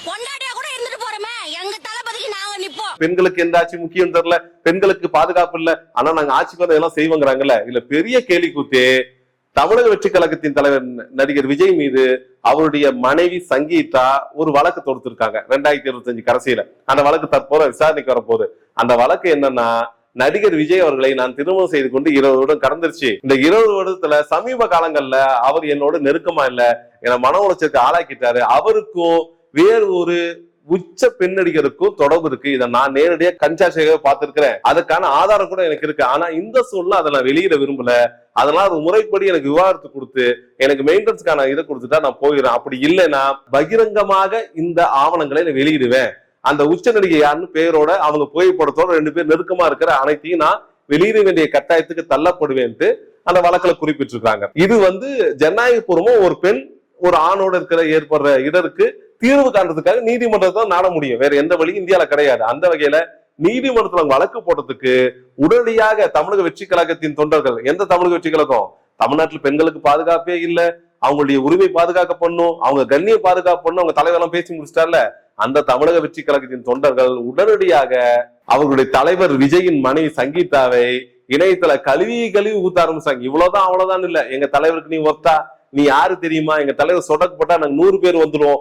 பொண்டாட்டியா கூட இருந்துட்டு போறோமே, எங்க தளபதிக்கு நாங்க நிப்போம். பெண்களுக்கு எந்த ஆட்சி முக்கியம் தெரியல, பெண்களுக்கு பாதுகாப்பு இல்ல, ஆனா நாங்க ஆட்சிக்கு வந்து எல்லாம் செய்வோங்கிறாங்கல்ல. இதுல பெரிய கேலி கூத்தே தமிழக வெற்றி கழகத்தின் தலைவர் நடிகர் விஜய் மீது அவருடைய மனைவி சங்கீதா ஒரு வழக்கு தொடுத்திருக்காங்க 2025 கடைசியில. அந்த வழக்கு தற்போது விசாரணைக்கு வரப்போகுது. அந்த வழக்கு என்னன்னா, நடிகர் விஜய் அவர்களை நான் திருமணம் செய்து கொண்டு 20 வருடம் கடந்துருச்சு. இந்த 20 வருடத்துல சமீப காலங்கள்ல அவர் என்னோட நெருக்கமா இல்ல, என மன உளைச்சலுக்கு ஆளாக்கிட்டாரு. அவருக்கும் வேறு ஒரு உச்ச பெண் நடிகருக்கும் தொடர்பு இருக்கு. இதை நான் நேரடியா கண்சாட்சியாக பார்த்திருக்கிறேன். அதுக்கான ஆதாரம் கூட எனக்கு இருக்கு. ஆனா இந்த சூழ்நிலை அதை நான் வெளியிட விரும்பல. அதனால அது முறைப்படி எனக்கு விவாதத்து கொடுத்து எனக்கு மெயின்டெனன்ஸ்க்கான இதை கொடுத்துட்டா நான் போயிடுறேன். அப்படி இல்லைன்னா பகிரங்கமாக இந்த ஆவணங்களை நான் வெளியிடுவேன். அந்த உச்ச நடிகை யாருன்னு பேரோட அவங்க புகைப்படத்தோட 2 பேர் நெருக்கமா இருக்கிற அனைத்தையும் நான் வெளியிட வேண்டிய கட்டாயத்துக்கு தள்ளப்படுவேன்ட்டு அந்த வழக்குல குறிப்பிட்டிருக்காங்க. இது ஜனநாயக பூர்வமா ஒரு பெண் ஒரு ஆணோட இருக்கிற ஏற்படுற இடருக்கு தீர்வு காண்றதுக்காக நீதிமன்றத்தை நாட முடியும். வேற எந்த வழியும் இந்தியால கிடையாது. அந்த வகையில நீதிமன்றத்துல வழக்கு போட்டதுக்கு உடனடியாக தமிழக வெற்றி கழகத்தின் தொண்டர்கள், எந்த தமிழக வெற்றி கழகம், தமிழ்நாட்டில் பெண்களுக்கு பாதுகாப்பே இல்லை, அவங்களுடைய உரிமை பாதுகாக்க பண்ணும், அவங்க கண்ணிய பாதுகாப்பு பண்ணும், அவங்க தலைவரெல்லாம் பேசி முடிச்சிட்டார்ல, அந்த தமிழக வெற்றி கழகத்தின் தொண்டர்கள் உடனடியாக அவர்களுடைய தலைவர் விஜயின் மனைவி சங்கீதாவை இணையத்துல கழுவி ஊத்த ஆரம்பிச்சாங்க. இவ்வளவுதான் அவ்வளவுதான் இல்ல, எங்க தலைவருக்கு நீ ஒத்தா, நீ யாரு தெரியுமா, எங்க தலைவர் சொடக்கு போட்டா நாங்க 100 பேர் வந்துடும்,